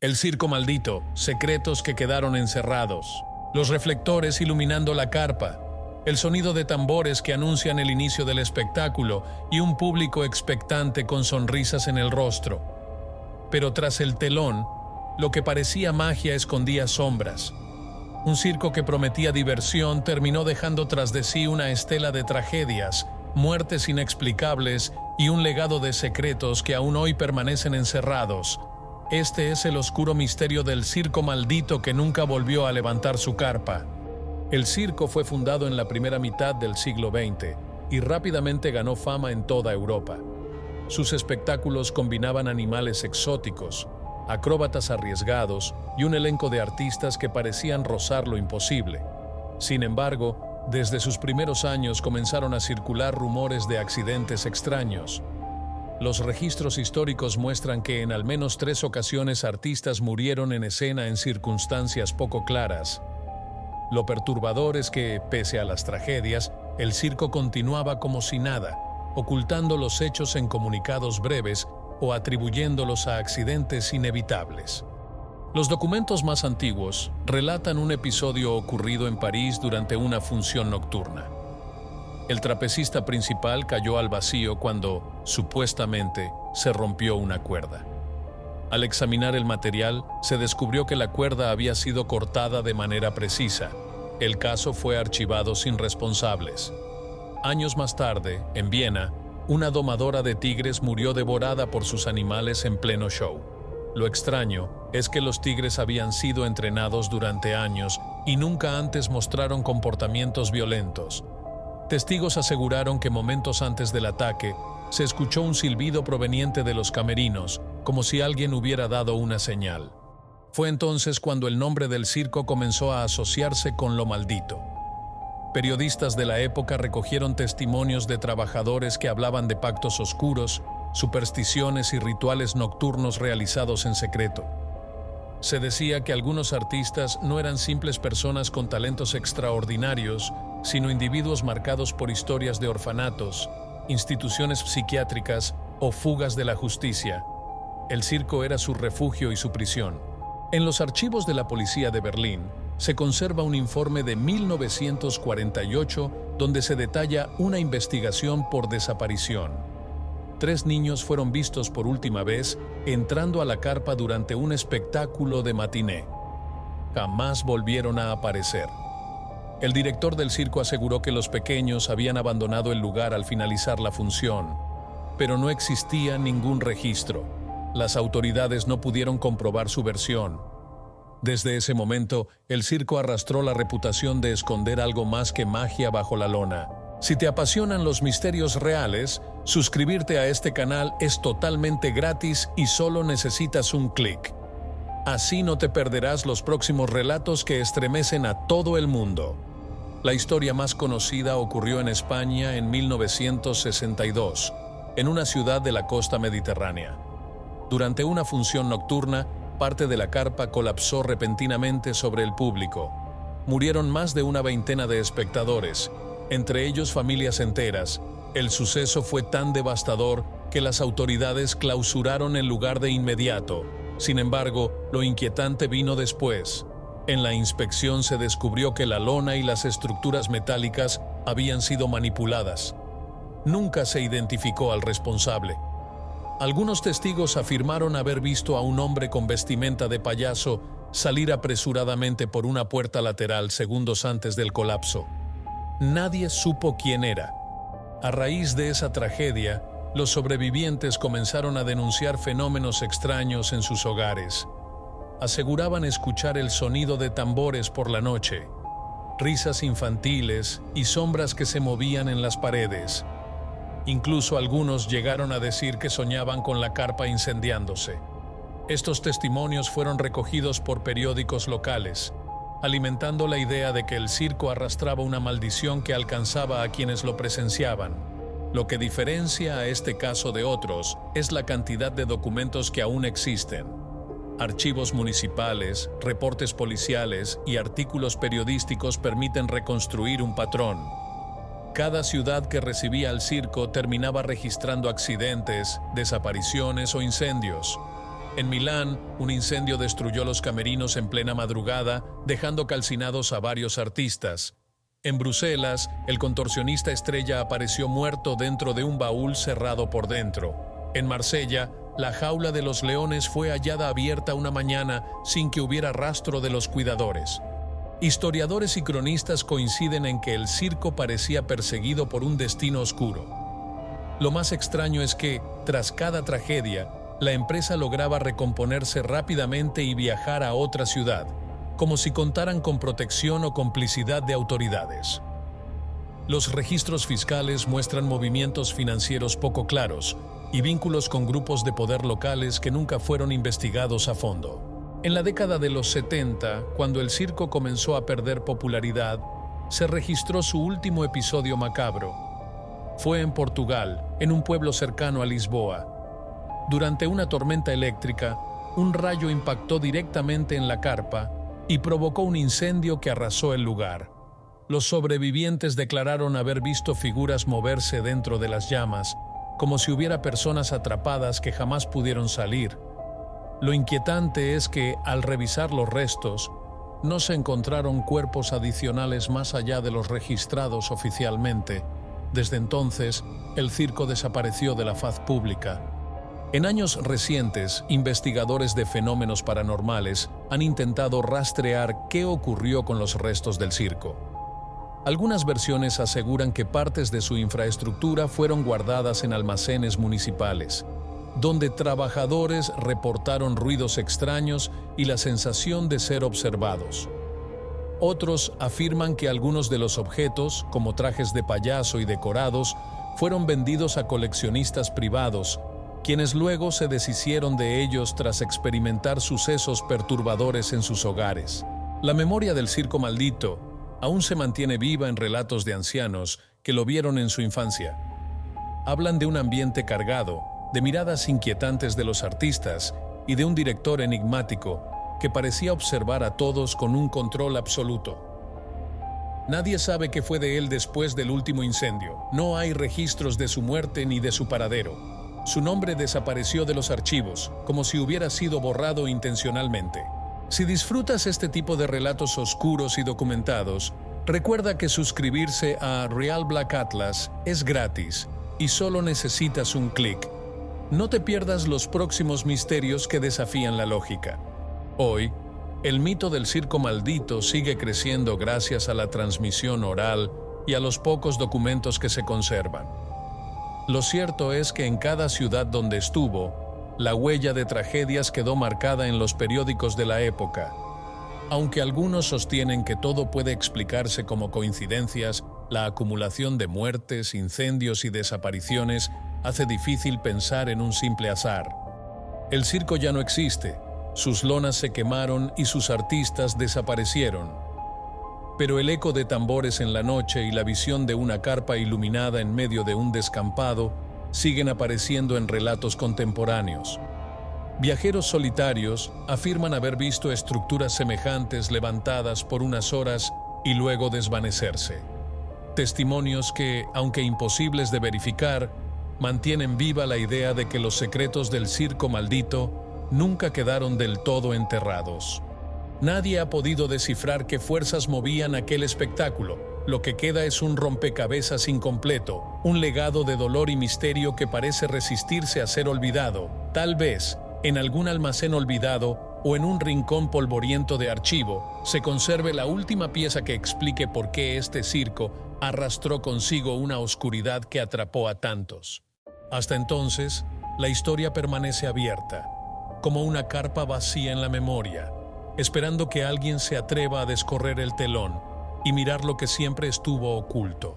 El circo maldito, secretos que quedaron encerrados. Los reflectores iluminando la carpa. El sonido de tambores que anuncian el inicio del espectáculo y un público expectante con sonrisas en el rostro. Pero tras el telón, lo que parecía magia escondía sombras. Un circo que prometía diversión terminó dejando tras de sí una estela de tragedias, muertes inexplicables y un legado de secretos que aún hoy permanecen encerrados. Este es el oscuro misterio del circo maldito que nunca volvió a levantar su carpa. El circo fue fundado en la primera mitad del siglo XX y rápidamente ganó fama en toda Europa. Sus espectáculos combinaban animales exóticos, acróbatas arriesgados y un elenco de artistas que parecían rozar lo imposible. Sin embargo, desde sus primeros años comenzaron a circular rumores de accidentes extraños. Los registros históricos muestran que en al menos 3 ocasiones artistas murieron en escena en circunstancias poco claras. Lo perturbador es que, pese a las tragedias, el circo continuaba como si nada, ocultando los hechos en comunicados breves o atribuyéndolos a accidentes inevitables. Los documentos más antiguos relatan un episodio ocurrido en París durante una función nocturna. El trapecista principal cayó al vacío cuando, supuestamente, se rompió una cuerda. Al examinar el material, se descubrió que la cuerda había sido cortada de manera precisa. El caso fue archivado sin responsables. Años más tarde, en Viena, una domadora de tigres murió devorada por sus animales en pleno show. Lo extraño es que los tigres habían sido entrenados durante años y nunca antes mostraron comportamientos violentos. Testigos aseguraron que momentos antes del ataque, se escuchó un silbido proveniente de los camerinos, como si alguien hubiera dado una señal. Fue entonces cuando el nombre del circo comenzó a asociarse con lo maldito. Periodistas de la época recogieron testimonios de trabajadores que hablaban de pactos oscuros, supersticiones y rituales nocturnos realizados en secreto. Se decía que algunos artistas no eran simples personas con talentos extraordinarios, sino individuos marcados por historias de orfanatos, instituciones psiquiátricas o fugas de la justicia. El circo era su refugio y su prisión. En los archivos de la policía de Berlín se conserva un informe de 1948 donde se detalla una investigación por desaparición. 3 niños fueron vistos por última vez entrando a la carpa durante un espectáculo de matiné. Jamás volvieron a aparecer. El director del circo aseguró que los pequeños habían abandonado el lugar al finalizar la función, pero no existía ningún registro. Las autoridades no pudieron comprobar su versión. Desde ese momento, el circo arrastró la reputación de esconder algo más que magia bajo la lona. Si te apasionan los misterios reales, suscribirte a este canal es totalmente gratis y solo necesitas un clic. Así no te perderás los próximos relatos que estremecen a todo el mundo. La historia más conocida ocurrió en España en 1962, en una ciudad de la costa mediterránea. Durante una función nocturna, parte de la carpa colapsó repentinamente sobre el público. Murieron más de una veintena de espectadores, entre ellos familias enteras. El suceso fue tan devastador que las autoridades clausuraron el lugar de inmediato. Sin embargo, lo inquietante vino después. En la inspección se descubrió que la lona y las estructuras metálicas habían sido manipuladas. Nunca se identificó al responsable. Algunos testigos afirmaron haber visto a un hombre con vestimenta de payaso salir apresuradamente por una puerta lateral segundos antes del colapso. Nadie supo quién era. A raíz de esa tragedia, los sobrevivientes comenzaron a denunciar fenómenos extraños en sus hogares. Aseguraban escuchar el sonido de tambores por la noche, risas infantiles y sombras que se movían en las paredes. Incluso algunos llegaron a decir que soñaban con la carpa incendiándose. Estos testimonios fueron recogidos por periódicos locales, alimentando la idea de que el circo arrastraba una maldición que alcanzaba a quienes lo presenciaban. Lo que diferencia a este caso de otros es la cantidad de documentos que aún existen. Archivos municipales, reportes policiales y artículos periodísticos permiten reconstruir un patrón. Cada ciudad que recibía al circo terminaba registrando accidentes, desapariciones o incendios. En Milán, un incendio destruyó los camerinos en plena madrugada, dejando calcinados a varios artistas. En Bruselas, el contorsionista estrella apareció muerto dentro de un baúl cerrado por dentro. En Marsella, la jaula de los leones fue hallada abierta una mañana sin que hubiera rastro de los cuidadores. Historiadores y cronistas coinciden en que el circo parecía perseguido por un destino oscuro. Lo más extraño es que, tras cada tragedia, la empresa lograba recomponerse rápidamente y viajar a otra ciudad, como si contaran con protección o complicidad de autoridades. Los registros fiscales muestran movimientos financieros poco claros y vínculos con grupos de poder locales que nunca fueron investigados a fondo. En la década de los 70, cuando el circo comenzó a perder popularidad, se registró su último episodio macabro. Fue en Portugal, en un pueblo cercano a Lisboa. Durante una tormenta eléctrica, un rayo impactó directamente en la carpa y provocó un incendio que arrasó el lugar. Los sobrevivientes declararon haber visto figuras moverse dentro de las llamas, como si hubiera personas atrapadas que jamás pudieron salir. Lo inquietante es que, al revisar los restos, no se encontraron cuerpos adicionales más allá de los registrados oficialmente. Desde entonces, el circo desapareció de la faz pública. En años recientes, investigadores de fenómenos paranormales han intentado rastrear qué ocurrió con los restos del circo. Algunas versiones aseguran que partes de su infraestructura fueron guardadas en almacenes municipales, donde trabajadores reportaron ruidos extraños y la sensación de ser observados. Otros afirman que algunos de los objetos, como trajes de payaso y decorados, fueron vendidos a coleccionistas privados, quienes luego se deshicieron de ellos tras experimentar sucesos perturbadores en sus hogares. La memoria del circo maldito aún se mantiene viva en relatos de ancianos que lo vieron en su infancia. Hablan de un ambiente cargado, de miradas inquietantes de los artistas y de un director enigmático que parecía observar a todos con un control absoluto. Nadie sabe qué fue de él después del último incendio. No hay registros de su muerte ni de su paradero. Su nombre desapareció de los archivos, como si hubiera sido borrado intencionalmente. Si disfrutas este tipo de relatos oscuros y documentados, recuerda que suscribirse a Real Black Atlas es gratis y solo necesitas un clic. No te pierdas los próximos misterios que desafían la lógica. Hoy, el mito del circo maldito sigue creciendo gracias a la transmisión oral y a los pocos documentos que se conservan. Lo cierto es que en cada ciudad donde estuvo, la huella de tragedias quedó marcada en los periódicos de la época. Aunque algunos sostienen que todo puede explicarse como coincidencias, la acumulación de muertes, incendios y desapariciones hace difícil pensar en un simple azar. El circo ya no existe, sus lonas se quemaron y sus artistas desaparecieron. Pero el eco de tambores en la noche y la visión de una carpa iluminada en medio de un descampado siguen apareciendo en relatos contemporáneos. Viajeros solitarios afirman haber visto estructuras semejantes levantadas por unas horas y luego desvanecerse. Testimonios que, aunque imposibles de verificar, mantienen viva la idea de que los secretos del circo maldito nunca quedaron del todo enterrados. Nadie ha podido descifrar qué fuerzas movían aquel espectáculo. Lo que queda es un rompecabezas incompleto, un legado de dolor y misterio que parece resistirse a ser olvidado, tal vez en algún almacén olvidado o en un rincón polvoriento de archivo, se conserve la última pieza que explique por qué este circo arrastró consigo una oscuridad que atrapó a tantos. Hasta entonces, la historia permanece abierta, como una carpa vacía en la memoria, esperando que alguien se atreva a descorrer el telón y mirar lo que siempre estuvo oculto.